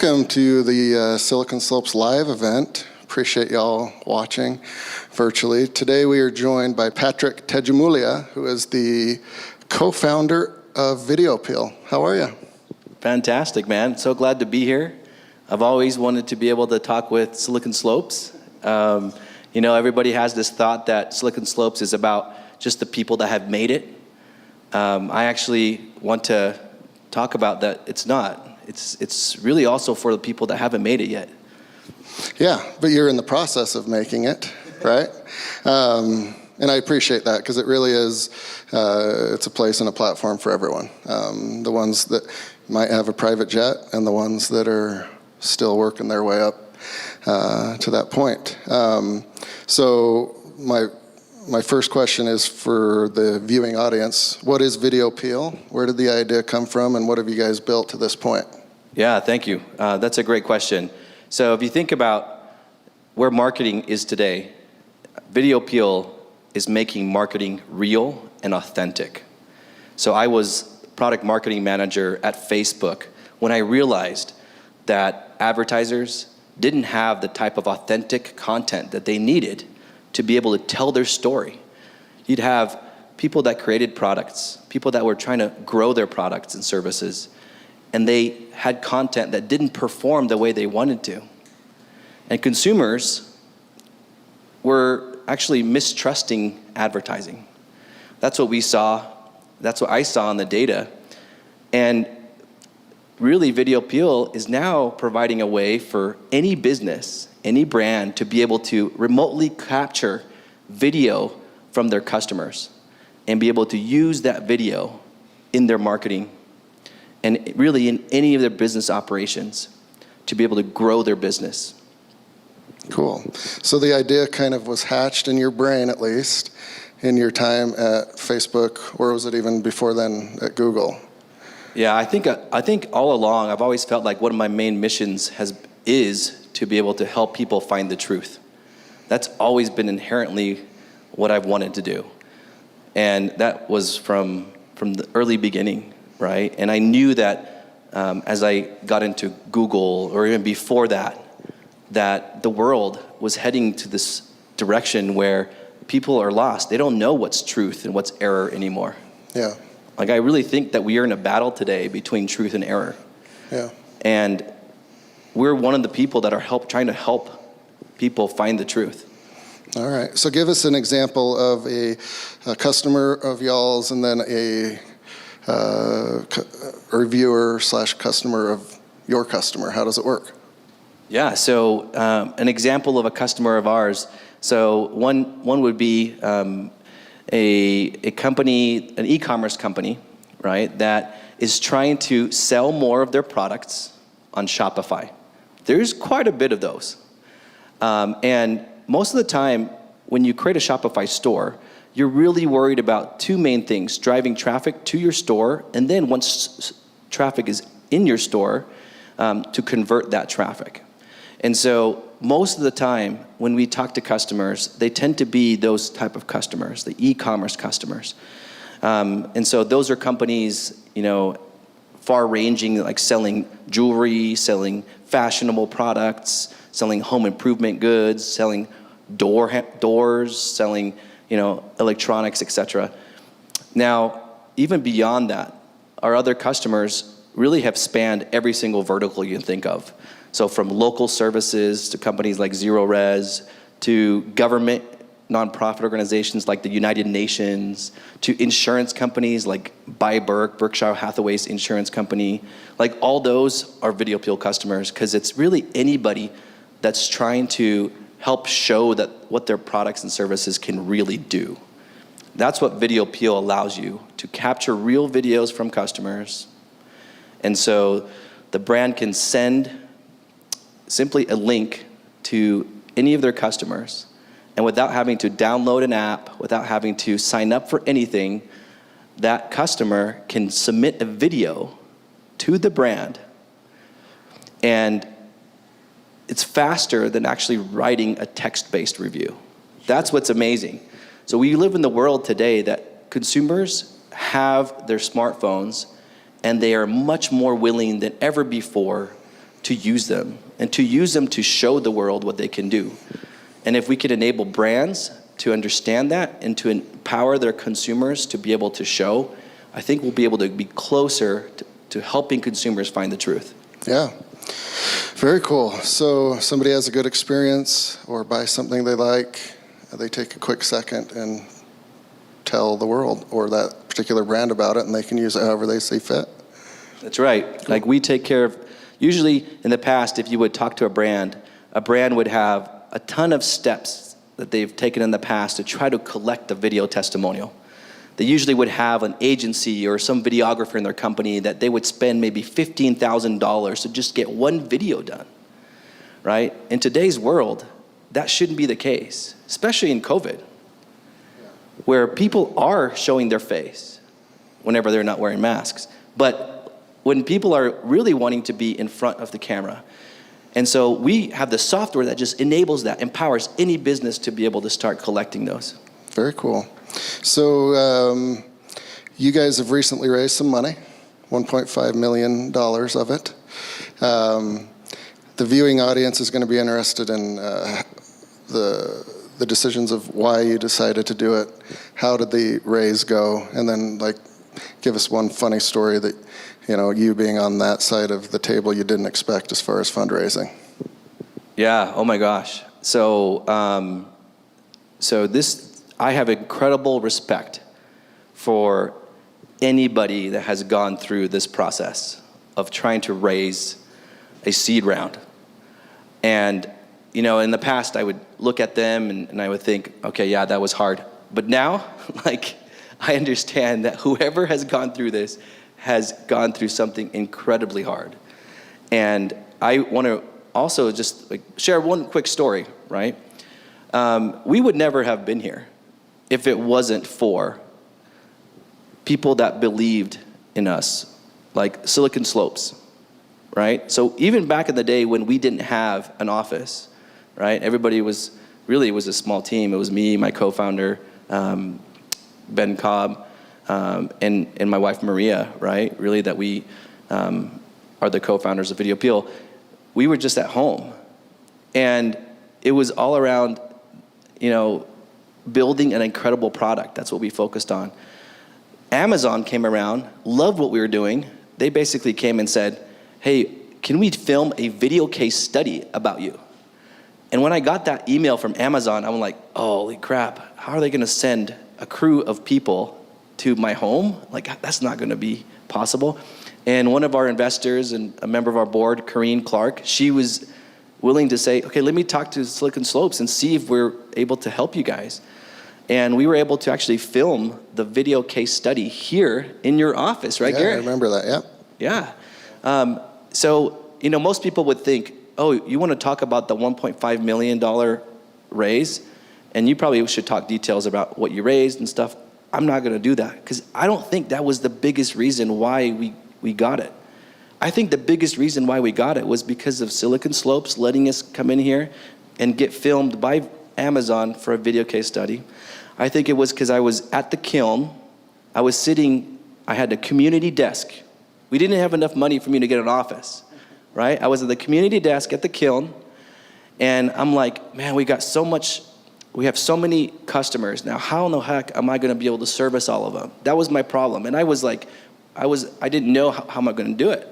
Welcome to the Silicon Slopes live event. Appreciate y'all watching virtually. Today we are joined by Patrick Tedjamulia, who is the co-founder of VideoPeel. How are you? Fantastic, man. So glad to be here. I've always wanted to be able to talk with Silicon Slopes. You know, everybody has this thought that Silicon Slopes is about just the people that have made it. I actually want to talk about that it's not. It's really also for the people that haven't made it yet. Yeah, but you're in the process of making it, right? And I appreciate that because it really is, it's a place and a platform for everyone. The ones that might have a private jet and the ones that are still working their way up to that point. So my first question is for the viewing audience. What is VideoPeel? Where did the idea come from, and what have you guys built to this point? Yeah, thank you. That's a great question. So if you think about where marketing is today, VideoPeel is making marketing real and authentic. So I was product marketing manager at Facebook when I realized that advertisers didn't have the type of authentic content that they needed to be able to tell their story. You'd have people that created products, people that were trying to grow their products and services, and they had content that didn't perform the way they wanted to. And consumers were actually mistrusting advertising. That's what we saw. That's what I saw in the data. And really, VideoPeel is now providing a way for any business, any brand to be able to remotely capture video from their customers and be able to use that video in their marketing and really in any of their business operations to be able to grow their business. Cool. So the idea kind of was hatched in your brain, at least, in your time at Facebook, or was it even before then at Google? Yeah, I think all along I've always felt like one of my main missions is to be able to help people find the truth. That's always been inherently what I've wanted to do. And that was from the early beginning, right? And I knew that as I got into Google, or even before that, that the world was heading to this direction where people are lost. They don't know what's truth and what's error anymore. Yeah. Like, I really think that we are in a battle today between truth and error. Yeah. And we're one of the people that are trying to help people find the truth. All right. So give us an example of a customer of y'all's and then a reviewer / customer of your customer. How does it work? Yeah, so an example of a customer of ours. So one would be a company, an e-commerce company, right, that is trying to sell more of their products on Shopify. There's quite a bit of those. And most of the time, when you create a Shopify store, you're really worried about two main things: driving traffic to your store, and then once traffic is in your store, to convert that traffic. And so most of the time when we talk to customers, they tend to be those type of customers, the e-commerce customers. And so those are companies, you know, far-ranging, like selling jewelry, selling fashionable products, selling home improvement goods, selling doors, selling, you know, electronics, etc. Now, even beyond that, our other customers really have spanned every single vertical you can think of. So from local services to companies like Zero Res, to government nonprofit organizations like the United Nations, to insurance companies like Berkshire Hathaway's insurance company. Like, all those are VideoPeel customers, because it's really anybody that's trying to help show that what their products and services can really do. That's what VideoPeel allows you to capture real videos from customers. And so the brand can send simply a link to any of their customers, and without having to download an app, without having to sign up for anything, that customer can submit a video to the brand, and it's faster than actually writing a text-based review. That's what's amazing. So we live in the world today that consumers have their smartphones, and they are much more willing than ever before to use them, and to use them to show the world what they can do. And if we can enable brands to understand that and to empower their consumers to be able to show, I think we'll be able to be closer to helping consumers find the truth. Yeah. Very cool. So somebody has a good experience or buys something they like, they take a quick second and tell the world or that particular brand about it, and they can use it however they see fit. That's right. Cool. Like we take care of, usually in the past, if you would talk to a brand would have a ton of steps that they've taken in the past to try to collect a video testimonial. They usually would have an agency or some videographer in their company that they would spend maybe $15,000 to just get one video done, right? In today's world, that shouldn't be the case, especially in COVID, where people are showing their face whenever they're not wearing masks. But when people are really wanting to be in front of the camera, and so we have the software that just enables that, empowers any business to be able to start collecting those. Very cool. So you guys have recently raised some money, $1.5 million of it. The viewing audience is going to be interested in the decisions of why you decided to do it. How did the raise go? And then give us one funny story that, you being on that side of the table you didn't expect as far as fundraising. Yeah, oh my gosh. So I have incredible respect for anybody that has gone through this process of trying to raise a seed round. And, in the past I would look at them and I would think, okay, yeah, that was hard. But now, I understand that whoever has gone through this has gone through something incredibly hard. And I want to also just share one quick story, right? We would never have been here if it wasn't for people that believed in us, like Silicon Slopes, right? So even back in the day when we didn't have an office, right? Everybody was, really it was a small team. It was me, my co-founder, Ben Cobb, and my wife Maria, right? Really that we are the co-founders of VideoPeel. We were just at home. And it was all around, building an incredible product. That's what we focused on. Amazon came around, loved what we were doing. They basically came and said, hey, can we film a video case study about you? And when I got that email from Amazon, I'm like, holy crap, how are they gonna send a crew of people to my home? That's not gonna be possible. And one of our investors and a member of our board, Corrine Clark, she was willing to say, okay, let me talk to Silicon Slopes and see if we're able to help you guys. And we were able to actually film the video case study here in your office, right, Garrett? Yeah, I remember that, yeah. Yeah. So, most people would think, oh, you want to talk about the $1.5 million raise, and you probably should talk details about what you raised and stuff. I'm not going to do that, because I don't think that was the biggest reason why we got it. I think the biggest reason why we got it was because of Silicon Slopes letting us come in here and get filmed by Amazon for a video case study. I think it was because I was at the kiln. I had a community desk. We didn't have enough money for me to get an office, right? I was at the community desk at the kiln, and I'm like, man, we have so many customers now. How in the heck am I going to be able to service all of them? That was my problem. And I was like, I didn't know how am I going to do it.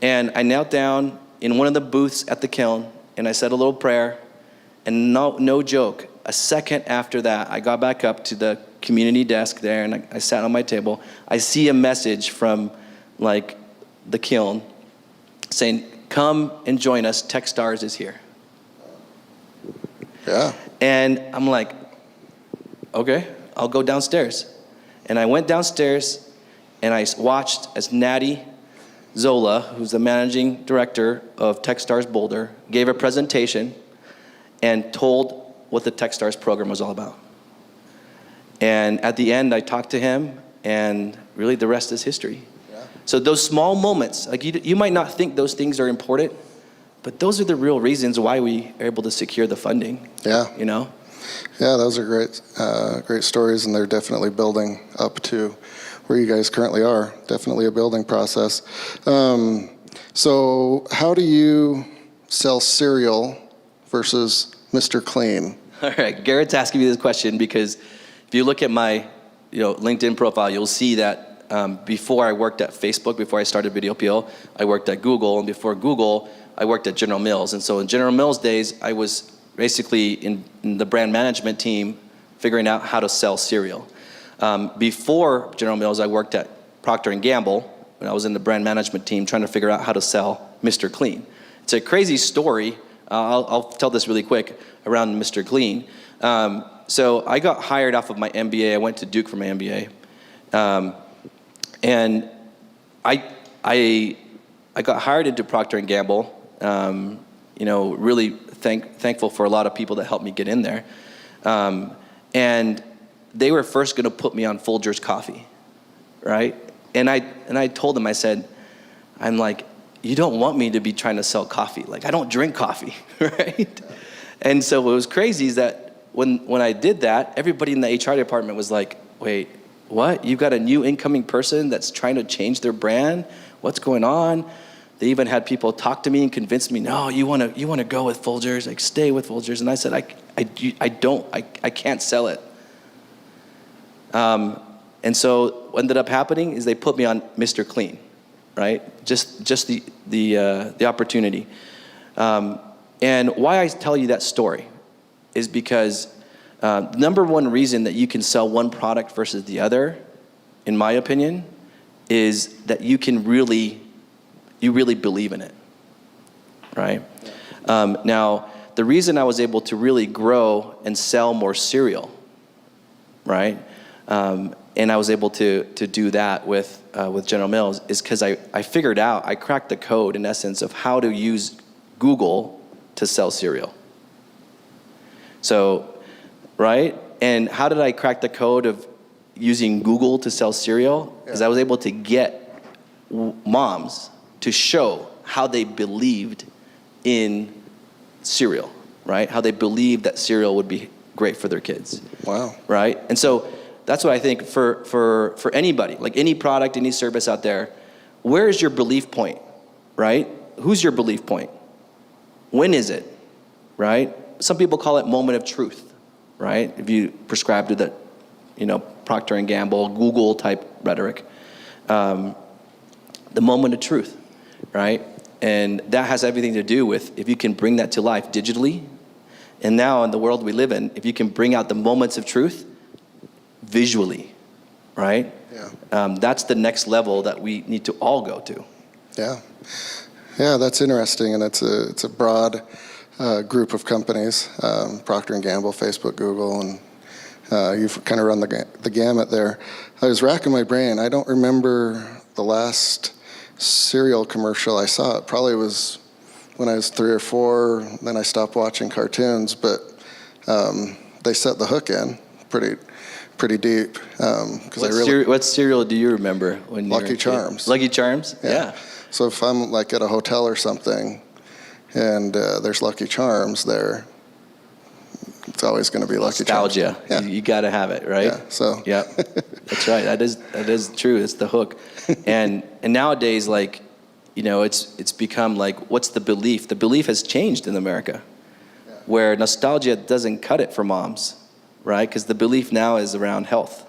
And I knelt down in one of the booths at the kiln, and I said a little prayer, and no joke, a second after that, I got back up to the community desk there, and I sat on my table. I see a message from the kiln saying, come and join us, Techstars is here. Yeah. And I'm like, okay, I'll go downstairs. And I went downstairs, and I watched as Natty Zola, who's the managing director of Techstars Boulder, gave a presentation and told what the Techstars program was all about. And at the end, I talked to him, and really the rest is history. Yeah. So those small moments, you might not think those things are important, but those are the real reasons why we are able to secure the funding. Yeah. Yeah, those are great stories, and they're definitely building up to where you guys currently are. Definitely a building process. So how do you sell cereal versus Mr. Clean? All right, Garrett's asking me this question because if you look at my LinkedIn profile, you'll see that before I worked at Facebook, before I started VideoPeel, I worked at Google, and before Google, I worked at General Mills. And so in General Mills days, I was basically in the brand management team figuring out how to sell cereal. Before General Mills, I worked at Procter & Gamble, and I was in the brand management team trying to figure out how to sell Mr. Clean. It's a crazy story. I'll tell this really quick around Mr. Clean. So I got hired off of my MBA. I went to Duke for my MBA. And I got hired into Procter & Gamble, really thankful for a lot of people that helped me get in there. And they were first going to put me on Folgers coffee, right? And I told them, I said, I'm like, you don't want me to be trying to sell coffee. Like, I don't drink coffee, right? And so what was crazy is that when I did that, everybody in the HR department was like, wait, what? You've got a new incoming person that's trying to change their brand? What's going on? They even had people talk to me and convince me, no, you want to go with Folgers, like stay with Folgers. And I said, I can't sell it. And so what ended up happening is they put me on Mr. Clean, right? Just the opportunity. And why I tell you that story is because the number one reason that you can sell one product versus the other, in my opinion, is that you really believe in it, right? Now, the reason I was able to really grow and sell more cereal, right? And I was able to do that with General Mills is because I figured out, I cracked the code in essence of how to use Google to sell cereal. So, right? And how did I crack the code of using Google to sell cereal? Because I was able to get moms to show how they believed in cereal, right? How they believed that cereal would be great for their kids. Wow. Right? And so that's what I think for anybody, like any product, any service out there, where is your belief point, right? Who's your belief point? When is it, right? Some people call it moment of truth, right? If you prescribe to that, Procter & Gamble, Google type rhetoric, the moment of truth, right? And that has everything to do with if you can bring that to life digitally. And now in the world we live in, if you can bring out the moments of truth visually, right? Yeah. That's the next level that we need to all go to. Yeah. Yeah, that's interesting, and it's a broad group of companies, Procter & Gamble, Facebook, Google, and you've kind of run the gamut there. I was racking my brain. I don't remember the last cereal commercial I saw. It probably was when I was 3 or 4, then I stopped watching cartoons, but they set the hook in pretty deep. What cereal do you remember? When Lucky Charms. Lucky Charms? Yeah. So if I'm like at a hotel or something, and there's Lucky Charms there, it's always going to be Lucky Charms. Nostalgia. Yeah. You got to have it, right? Yeah. So. Yeah. That's right. That is true. It's the hook. And nowadays, it's become like, what's the belief? The belief has changed in America, where nostalgia doesn't cut it for moms, right? Because the belief now is around health.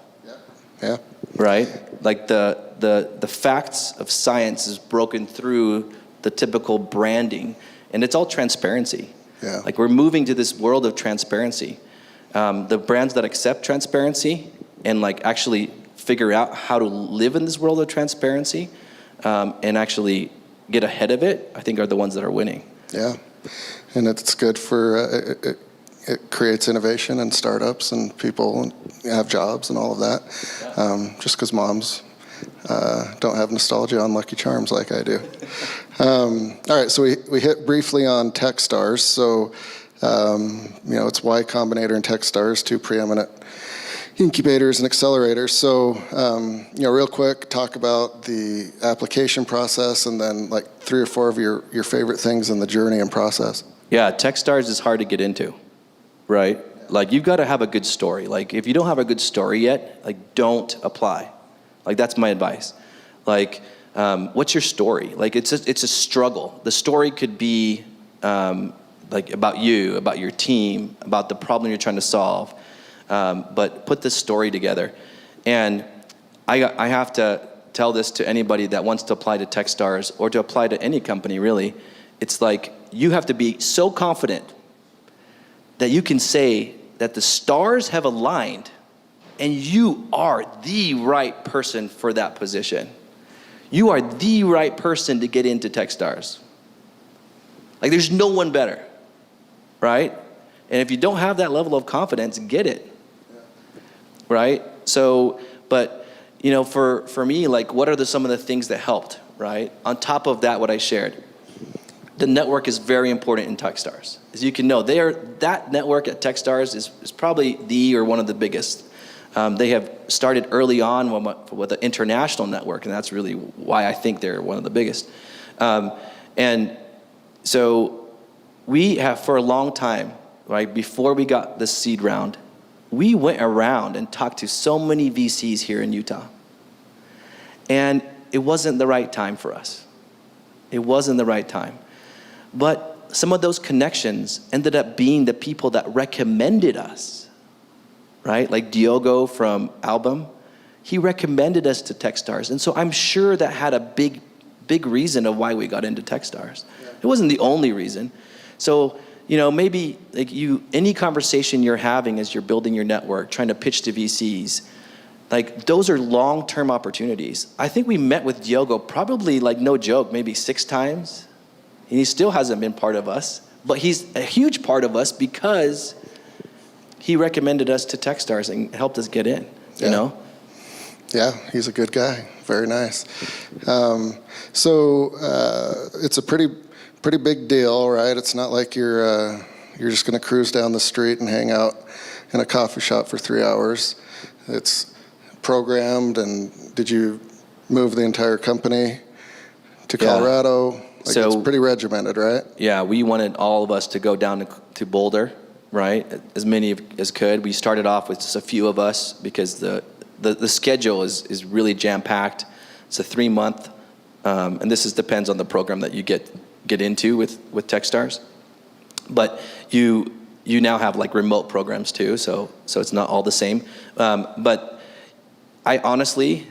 Yeah. Right? Like the facts of science is broken through the typical branding, and it's all transparency. Yeah. Like we're moving to this world of transparency. The brands that accept transparency and actually figure out how to live in this world of transparency and actually get ahead of it, I think are the ones that are winning. Yeah, and it's good for it creates innovation and startups, and people have jobs and all of that. Just because moms don't have nostalgia on Lucky Charms like I do. All right, so we hit briefly on Techstars. So, it's Y Combinator and Techstars, two preeminent incubators and accelerators. So, real quick, talk about the application process and then 3 or 4 of your favorite things in the journey and process. Yeah, Techstars is hard to get into, right? You've got to have a good story. If you don't have a good story yet, don't apply. That's my advice. what's your story? Like it's a struggle. The story could be like about you, about your team, about the problem you're trying to solve. But put this story together. And I have to tell this to anybody that wants to apply to Techstars or to apply to any company really. It's like you have to be so confident that you can say that the stars have aligned and you are the right person for that position. You are the right person to get into Techstars. Like there's no one better, right? And if you don't have that level of confidence, get it, right? So, but you know, for me, like what are some of the things that helped, right? On top of that, what I shared, the network is very important in Techstars. As you can know, that network at Techstars is probably the or one of the biggest. They have started early on with an international network, and that's really why I think they're one of the biggest. And so we have, for a long time, right, before we got the seed round, we went around and talked to so many VCs here in Utah. And it wasn't the right time for us. It wasn't the right time. But some of those connections ended up being the people that recommended us, right? Like Diogo from Album, he recommended us to Techstars. And so I'm sure that had a big reason of why we got into Techstars. Yeah. It wasn't the only reason. So, you know, maybe like any conversation you're having as you're building your network, trying to pitch to VCs, like those are long-term opportunities. I think we met with Diogo probably, like no joke, maybe 6 times. And he still hasn't been part of us, but he's a huge part of us because he recommended us to Techstars and helped us get in, you know? Yeah, he's a good guy. Very nice. So it's a pretty big deal, right? It's not like you're just going to cruise down the street and hang out in a coffee shop for 3 hours. It's programmed. And did you move the entire company to Colorado? Yeah. Like so it's pretty regimented, right? Yeah, we wanted all of us to go down to Boulder, right? As many as could. We started off with just a few of us because the schedule is really jam-packed. It's a 3-month, and this depends on the program that you get into with Techstars. But you now have like remote programs too, so it's not all the same. But I honestly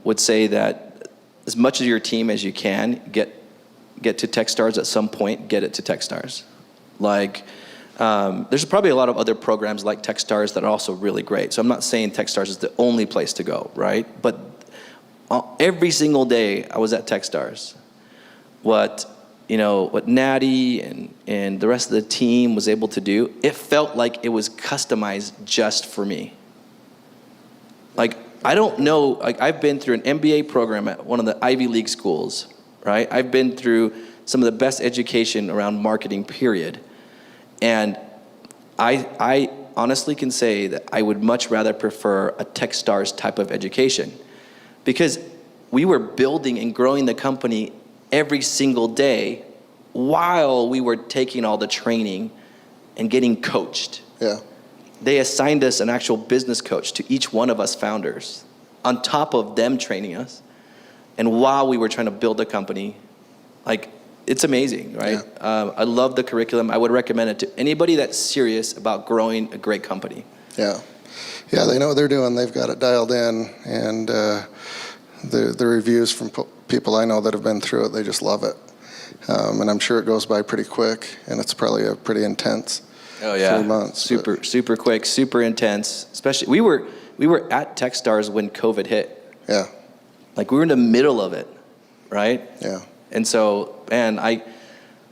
would say that as much of your team as you can, get to Techstars at some point, get it to Techstars. Like, there's probably a lot of other programs like Techstars that are also really great. So I'm not saying Techstars is the only place to go, right? But every single day I was at Techstars, what Natty and the rest of the team was able to do, it felt like it was customized just for me. Like, I don't know, like I've been through an MBA program at one of the Ivy League schools, right? I've been through some of the best education around marketing, period. And I honestly can say that I would much rather prefer a Techstars type of education because we were building and growing the company every single day while we were taking all the training and getting coached. Yeah. They assigned us an actual business coach to each one of us founders on top of them training us. And while we were trying to build a company, like, it's amazing, right? Yeah. I love the curriculum. I would recommend it to anybody that's serious about growing a great company. Yeah. Yeah, they know what they're doing. They've got it dialed in. And the reviews from people I know that have been through it, they just love it. And I'm sure it goes by pretty quick, and it's probably a pretty intense 3 months. Super quick, super intense. Especially, we were at Techstars when COVID hit. Yeah. Like, we were in the middle of it, right? Yeah. And so, man,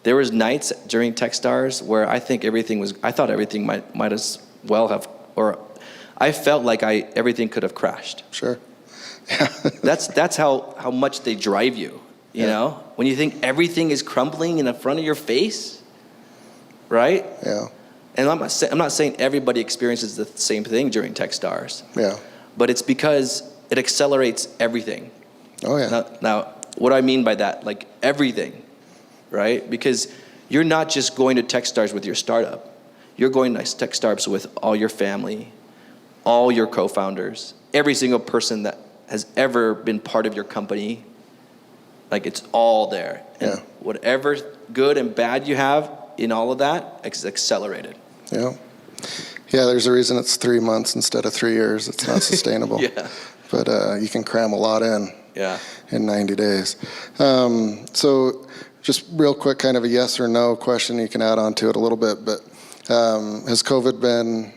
there was nights during Techstars where I thought everything might as well have, or I felt like everything could have crashed. Sure. Yeah. That's how much they drive you, you know? When you think everything is crumbling in the front of your face, right? Yeah. And I'm not saying everybody experiences the same thing during Techstars. Yeah. But it's because it accelerates everything. Oh, yeah. Now, what do I mean by that? Like, everything, right? Because you're not just going to Techstars with your startup. You're going to Techstars with all your family, all your co-founders, every single person that has ever been part of your company, Like it's all there. And Yeah. whatever good and bad you have in all of that, it's accelerated. Yeah. Yeah, there's a reason it's 3 months instead of 3 years. It's not sustainable. Yeah. But you can cram a lot in. Yeah. In 90 days. So just real quick, kind of a yes or no question. You can add on to it a little bit, but has COVID been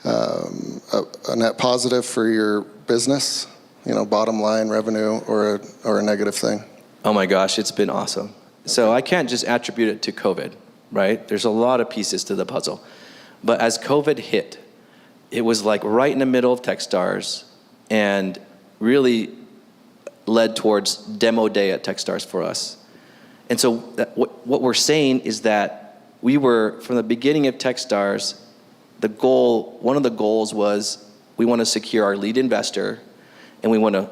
a net positive for your business? You know, bottom line revenue, or a negative thing? Oh my gosh, it's been awesome. So I can't just attribute it to COVID, right? There's a lot of pieces to the puzzle. But as COVID hit, it was like right in the middle of Techstars and really led towards demo day at Techstars for us. And so what we're saying is that we were, from the beginning of Techstars, one of the goals was we want to secure our lead investor and we want to,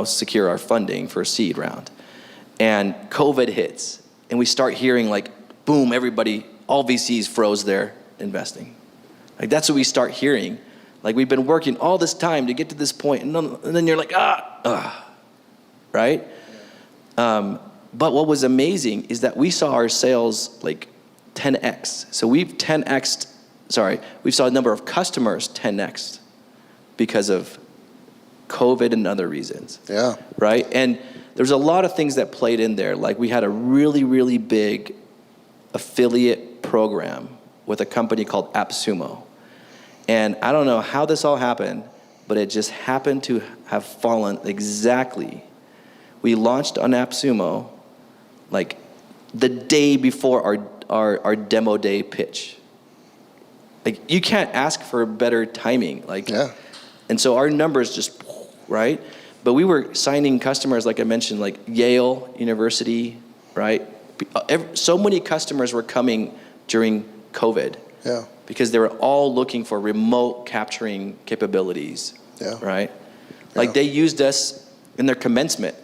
secure our funding for a seed round. And COVID hits and we start hearing like, boom, everybody, all VCs froze their investing. Like that's what we start hearing. Like we've been working all this time to get to this point, and then you're like, right? But what was amazing is that we saw our sales like 10x. So we saw a number of customers 10x because of COVID and other reasons. Yeah. Right? And there's a lot of things that played in there. Like we had a really, really big affiliate program with a company called AppSumo. And I don't know how this all happened, but it just happened to have fallen exactly. We launched on AppSumo like the day before our demo day pitch. Like you can't ask for better timing. Like, yeah. And so our numbers just, right? But we were signing customers, like I mentioned, like Yale University, right? So many customers were coming during COVID. Yeah. Because they were all looking for remote capturing capabilities, yeah. right? Like they used us in their commencement.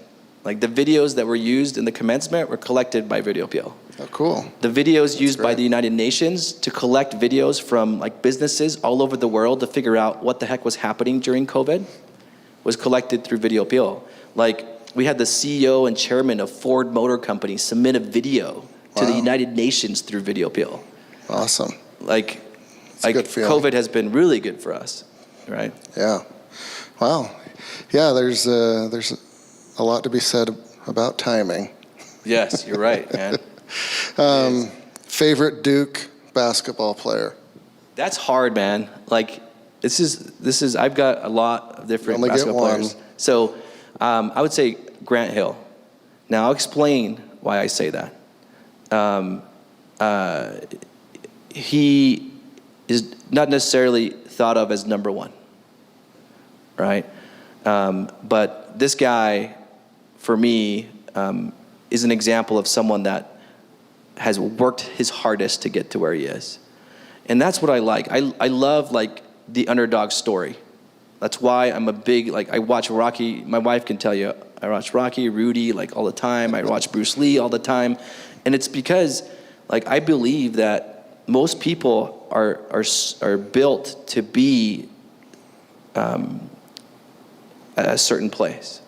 Like the videos that were used in the commencement were collected by VideoPeel. Oh, cool. The videos used by the United Nations to collect videos from like businesses all over the world to figure out what the heck was happening during COVID was collected through VideoPeel. Like we had the CEO and chairman of Ford Motor Company submit a video to the United Nations through VideoPeel. Awesome. Like good feeling. COVID has been really good for us, right? Yeah. Wow. Yeah, there's a lot to be said about timing. Yes, you're right, man. Favorite Duke basketball player? That's hard, man. Like this is I've got a lot of different Only basketball get one. players. So I would say Grant Hill. Now I'll explain why I say that. He is not necessarily thought of as number one, right? But this guy, for me, is an example of someone that has worked his hardest to get to where he is. And that's what I like. I love like the underdog story. That's why I'm a big, like I watch Rocky, my wife can tell you, I watch Rocky, Rudy, like all the time. I watch Bruce Lee all the time. And it's because like I believe that most people are built to be at a certain place.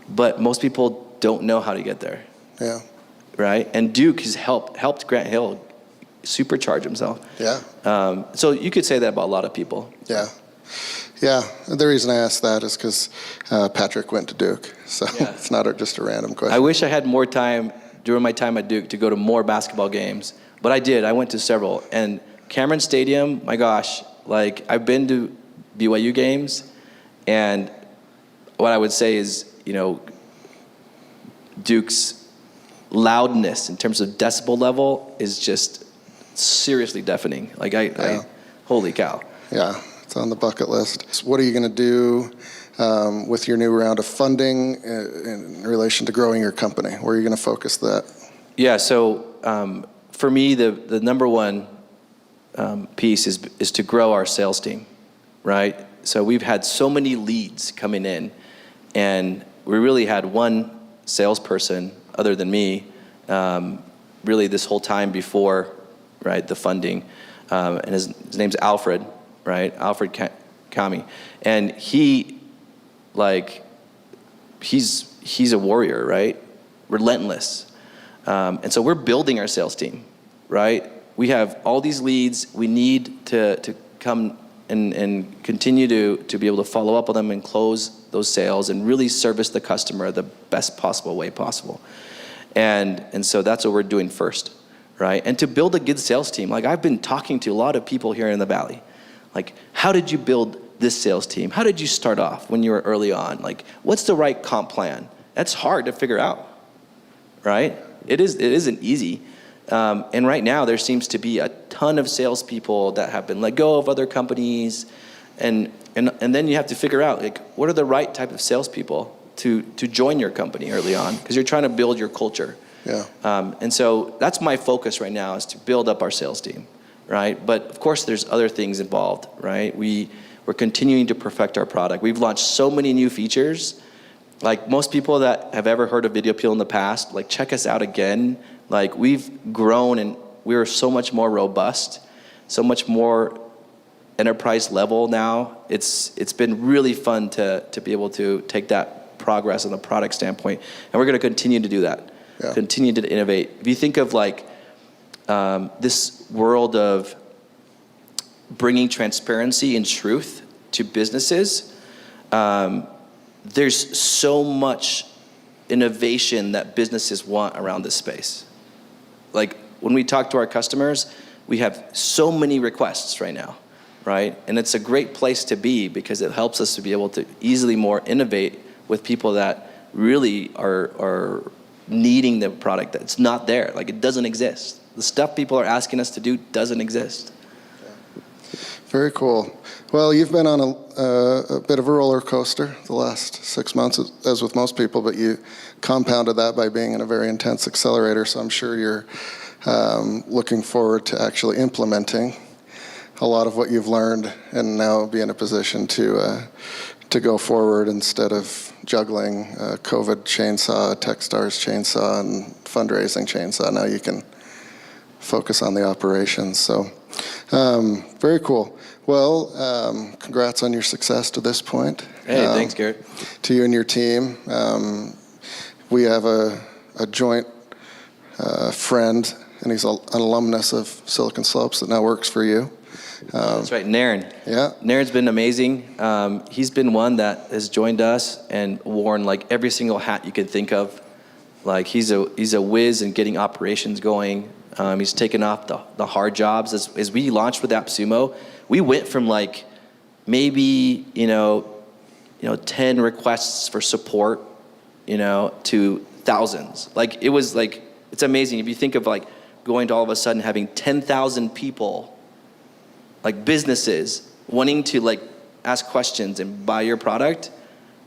But most people don't know how to get there. Yeah. Right? And Duke has helped Grant Hill supercharge himself. Yeah. So you could say that about a lot of people. Yeah. Yeah. The reason I asked that is because Patrick went to Duke. So it's not just a random question. I wish I had more time during my time at Duke to go to more basketball games. But I did. I went to several. And Cameron Stadium, my gosh, like I've been to BYU games. And what I would say is, Duke's loudness in terms of decibel level is just seriously deafening. Like holy cow. Yeah, it's on the bucket list. So what are you going to do with your new round of funding in relation to growing your company? Where are you going to focus that? Yeah, so for me, the number one piece is to grow our sales team, right? So we've had so many leads coming in, and we really had one salesperson other than me, really this whole time before, right, the funding, and his name's Alfred, right, Alfred Kami, and he's he's a warrior, right? Relentless. And so we're building our sales team, right? We have all these leads. We need to come and continue to be able to follow up on them and close those sales and really service the customer the best possible way possible. And so that's what we're doing first, right? And to build a good sales team, like I've been talking to a lot of people here in the Valley. Like, how did you build this sales team? How did you start off when you were early on? Like, what's the right comp plan? That's hard to figure out, right? It isn't easy. And right now there seems to be a ton of salespeople that have been let go of other companies, and then you have to figure out, like, what are the right type of salespeople to join your company early on, because you're trying to build your culture. Yeah. And so that's my focus right now, is to build up our sales team, right? But of course there's other things involved, right? We're continuing to perfect our product. We've launched so many new features. Like most people that have ever heard of VideoPeel in the past, like check us out again. Like we've grown and we're so much more robust, so much more enterprise level now. It's been really fun to be able to take that progress on the product standpoint, and we're going to continue to do that. Yeah. Continue to innovate. If you think of like this world of bringing transparency and truth to businesses, there's so much innovation that businesses want around this space. Like when we talk to our customers, we have so many requests right now, right? And it's a great place to be because it helps us to be able to easily more innovate with people that really are needing the product that's not there. Like it doesn't exist. The stuff people are asking us to do doesn't exist. Very cool. Well, you've been on a bit of a roller coaster the last 6 months, as with most people, but you compounded that by being in a very intense accelerator, so I'm sure you're looking forward to actually implementing a lot of what you've learned and now be in a position to go forward instead of juggling COVID chainsaw, Techstars chainsaw, and fundraising chainsaw. Now you can focus on the operations. So very cool. Well, congrats on your success to this point. Hey, thanks, Garrett. To you and your team. We have a joint friend, and he's an alumnus of Silicon Slopes that now works for you. That's right, Naren. Yeah. Naren's been amazing. He's been one that has joined us and worn like every single hat you could think of. Like he's a whiz in getting operations going. He's taken off the hard jobs. As we launched with AppSumo, we went from like maybe 10 requests for support, to thousands. Like it was like, it's amazing if you think of like going to all of a sudden having 10,000 people, like businesses wanting to like ask questions and buy your product.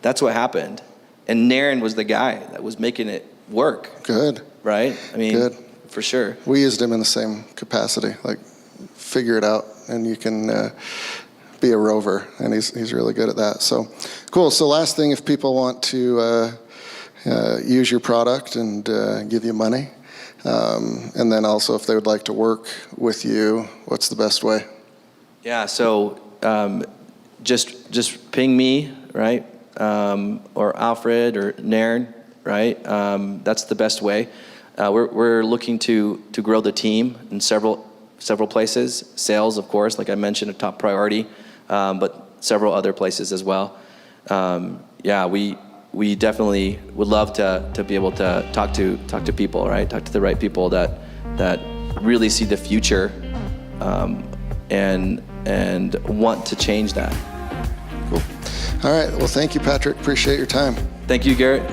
That's what happened. And Naren was the guy that was making it work. Good. Right? I mean, good. For sure. We used him in the same capacity, like figure it out and you can be a rover, and he's really good at that. So cool. So last thing, if people want to use your product and give you money, and then also if they would like to work with you, what's the best way? Yeah, so just ping me, right? Or Alfred or Naren, right? That's the best way. We're looking to grow the team in several places. Sales, of course, like I mentioned, a top priority, but several other places as well. Yeah, we definitely would love to be able to talk to people, right? Talk to the right people that really see the future and want to change that. Cool. All right. Well, thank you, Patrick. Appreciate your time. Thank you, Garrett.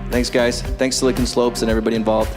Thanks, guys. Thanks, Silicon Slopes and everybody involved.